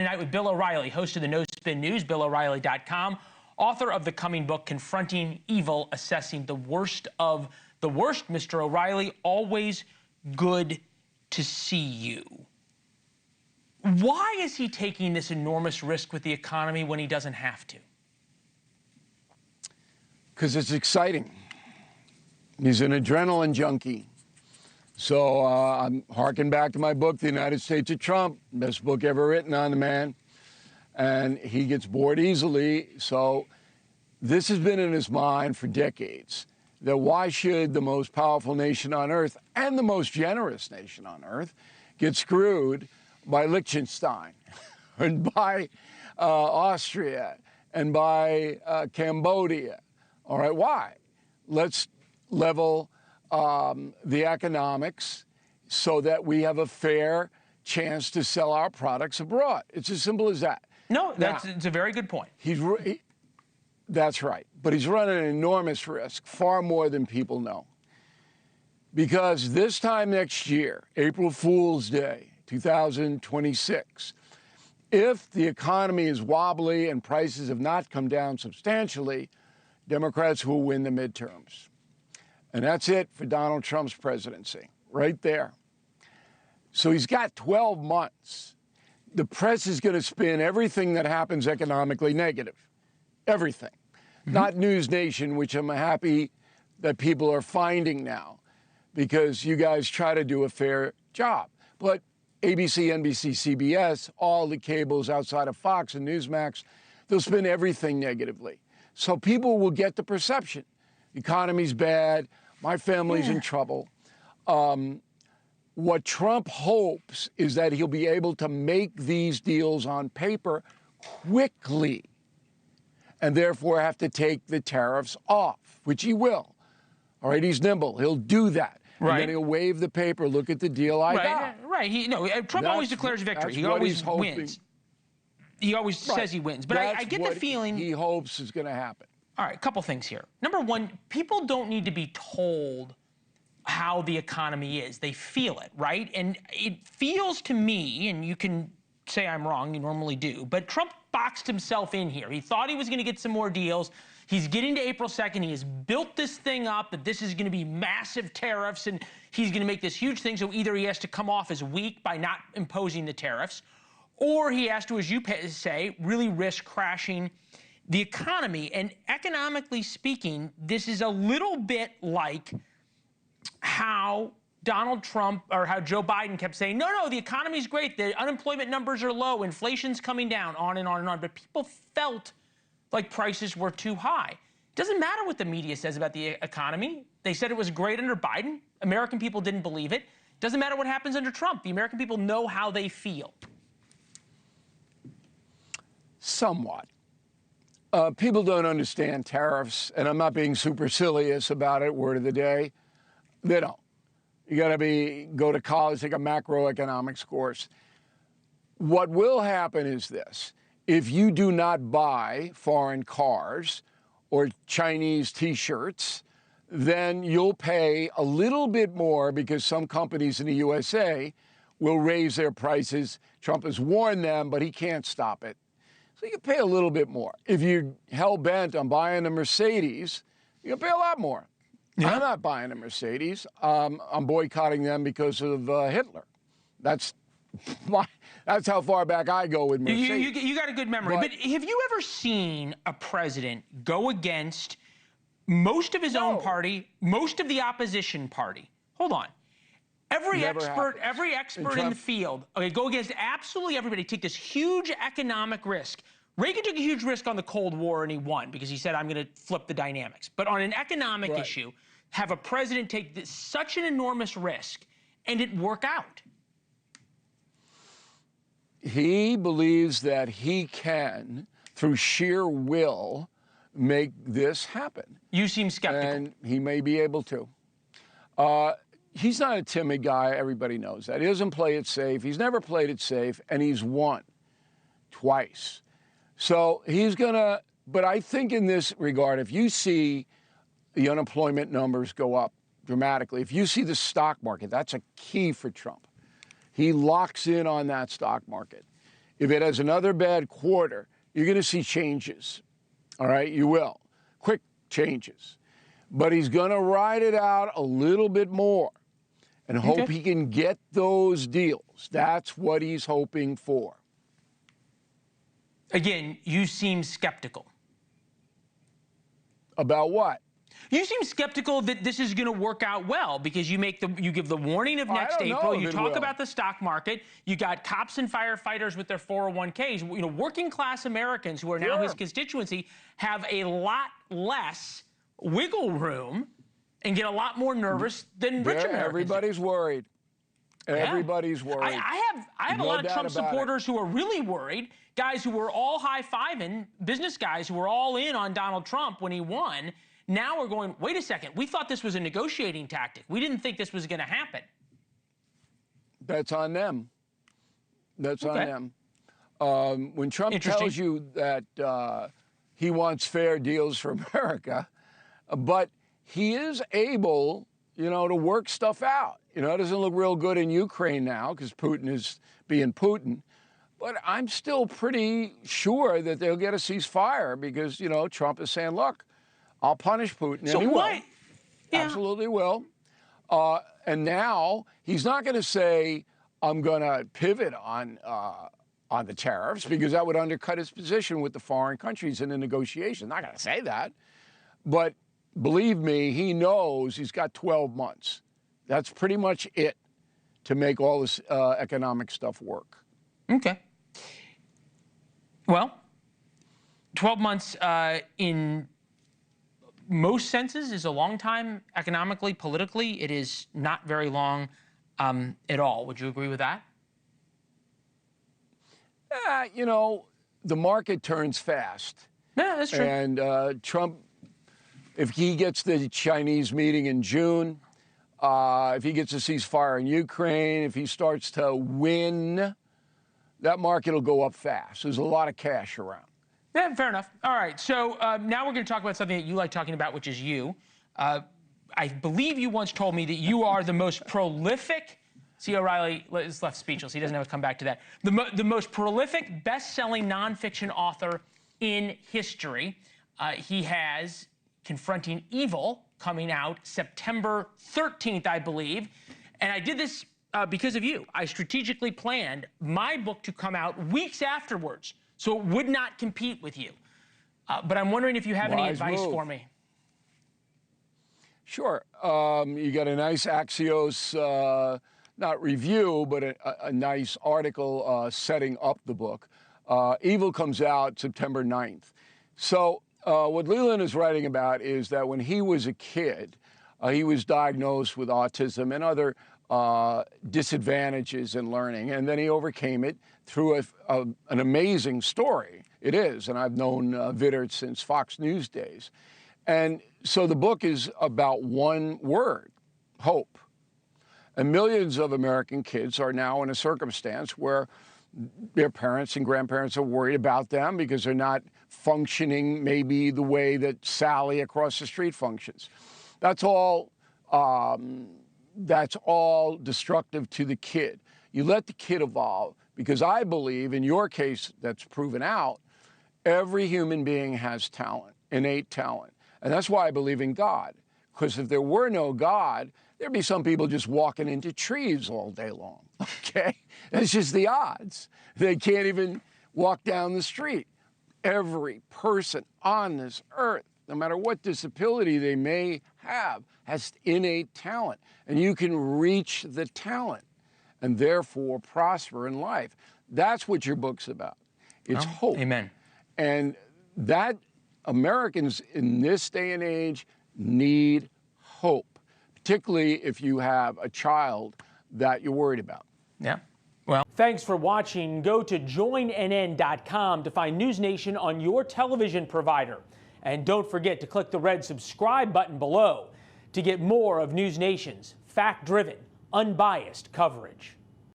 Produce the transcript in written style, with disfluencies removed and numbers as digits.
Tonight with Bill O'Reilly, host of the No Spin News, BillO'Reilly.com, author of the coming book, Confronting Evil, Assessing the Worst of the Worst. Mr. O'Reilly, always good to see you. Why is he taking this enormous risk with the economy when he doesn't have to? Because it's exciting. He's an adrenaline junkie. So I'm harking back to my book, The United States of Trump, best book ever written on the man. And he gets bored easily. So this has been in his mind for decades, that why should the most powerful nation on earth and the most generous nation on earth get screwed by Liechtenstein and by Austria and by Cambodia? All right, why? Let's level the economics so that we have a fair chance to sell our products abroad. It's as simple as that. No, it's a very good point. That's right. But he's running an enormous risk, far more than people know. Because this time next year, April Fool's Day, 2026, if the economy is wobbly and prices have not come down substantially, Democrats will win the midterms. And that's it for Donald Trump's presidency, right there. So he's got 12 months. The press is going to spin everything that happens economically negative. Everything. Mm-hmm. Not NewsNation, which I'm happy that people are finding now, because you guys try to do a fair job. But ABC, NBC, CBS, all the cables outside of Fox and Newsmax, they'll spin everything negatively. So people will get the perception. The economy's bad. My family's in trouble. What Trump hopes is that he'll be able to make these deals on paper quickly and therefore have to take the tariffs off, which he will. All right, he's nimble. He'll do that. Right. And then he'll wave the paper, look at the deal I got. Right. Trump always declares victory. He always wins. He always says he wins. But I get the feeling he hopes is going to happen. All right, a couple things here. Number one, people don't need to be told how the economy is. They feel it, right? And it feels to me, and you can say I'm wrong, you normally do, but Trump boxed himself in here. He thought he was going to get some more deals. He's getting to April 2nd. He has built this thing up that this is going to be massive tariffs, and he's going to make this huge thing. So either he has to come off as weak by not imposing the tariffs, or he has to, as you say, really risk crashing the economy. And economically speaking, this is a little bit like how Donald Trump or how Joe Biden kept saying, no, the economy's great, the unemployment numbers are low, inflation's coming down, on and on and on. But people felt like prices were too high. It doesn't matter what the media says about the economy. They said it was great under Biden. American people didn't believe it. Doesn't matter what happens under Trump. The American people know how they feel. Somewhat. People don't understand tariffs, and I'm not being supercilious about it, word of the day. They don't. You got to go to college, take a macroeconomics course. What will happen is this. If you do not buy foreign cars or Chinese T-shirts, then you'll pay a little bit more because some companies in the USA will raise their prices. Trump has warned them, but he can't stop it. So you pay a little bit more. If you're hell-bent on buying a Mercedes, you'll pay a lot more. Yeah. I'm not buying a Mercedes. I'm boycotting them because of Hitler. That's how far back I go with Mercedes. You got a good memory. But have you ever seen a president go against most of his own party, most of the opposition party? Hold on. Every expert in the field, go against absolutely everybody, take this huge economic risk. Reagan took a huge risk on the Cold War and he won because he said, I'm going to flip the dynamics. But on an economic issue, have a president take such an enormous risk and it work out? He believes that he can, through sheer will, make this happen. You seem skeptical. And he may be able to. He's not a timid guy. Everybody knows that. He doesn't play it safe. He's never played it safe, and he's won twice. So he's going to, but I think in this regard, if you see the unemployment numbers go up dramatically, if you see the stock market, that's a key for Trump. He locks in on that stock market. if it has another bad quarter, you're going to see changes. All right, you will. Quick changes. But he's going to ride it out a little bit more and hope he can get those deals. That's what he's hoping for. Again, you seem skeptical. About what? You seem skeptical that this is going to work out well because you give the warning of next April. You talk about the stock market. You got cops and firefighters with their 401ks. You know, working class Americans who are now his constituency have a lot less wiggle room and get a lot more nervous than rich Americans. Everybody's worried. Everybody's worried. I have a lot of Trump supporters who are really worried. Guys who were all high-fiving, business guys who were all in on Donald Trump when he won. Now we're going, wait a second, we thought this was a negotiating tactic. We didn't think this was going to happen. That's on them. That's on them. When Trump tells you that he wants fair deals for America, but he is able, you know, to work stuff out. You know, it doesn't look real good in Ukraine now because Putin is being Putin. But I'm still pretty sure that they'll get a ceasefire because, you know, Trump is saying, look, I'll punish Putin. So and he what? will. Absolutely will. And now he's not going to say, I'm going to pivot on the tariffs because that would undercut his position with the foreign countries in the negotiation. Not going to say that. But believe me, he knows he's got 12 months. That's pretty much it to make all this economic stuff work. Okay. Well, 12 months in most senses is a long time economically, politically. It is not very long at all. Would you agree with that? You know, the market turns fast. Yeah, that's true. And Trump, if he gets the Chinese meeting in June, if he gets a ceasefire in Ukraine, if he starts to win, that market will go up fast. There's a lot of cash around. Yeah, fair enough. All right, so now we're going to talk about something that you like talking about, which is you. I believe you once told me that you are the most prolific, see O'Reilly is left speechless, he doesn't have to come back to that, the most prolific best-selling nonfiction author in history. He has Confronting Evil coming out September 13th, I believe, and I did this because of you. I strategically planned my book to come out weeks afterwards, so it would not compete with you. But I'm wondering if you have any advice for me. Sure. You got a nice Axios, not review, but a nice article setting up the book. Evil comes out September 9th. So what Leland is writing about is that when he was a kid, he was diagnosed with autism and other disadvantages in learning, and then he overcame it through an amazing story. It is, and I've known Vittert since Fox News days. And so the book is about one word, hope. And millions of American kids are now in a circumstance where their parents and grandparents are worried about them because they're not functioning maybe the way that Sally across the street functions. That's all destructive to the kid. You let the kid evolve, because I believe, in your case that's proven out, every human being has talent, innate talent. And that's why I believe in God, because if there were no God, there'd be some people just walking into trees all day long, okay? That's just the odds. They can't even walk down the street. Every person on this earth, no matter what disability they may have, has innate talent. And you can reach the talent and therefore prosper in life. That's what your book's about. It's hope. Amen. And that Americans in this day and age need hope, particularly if you have a child that you're worried about. Yeah. Well, thanks for watching. Go to joinnn.com to find NewsNation on your television provider. And don't forget to click the red subscribe button below to get more of NewsNation's fact-driven, unbiased coverage.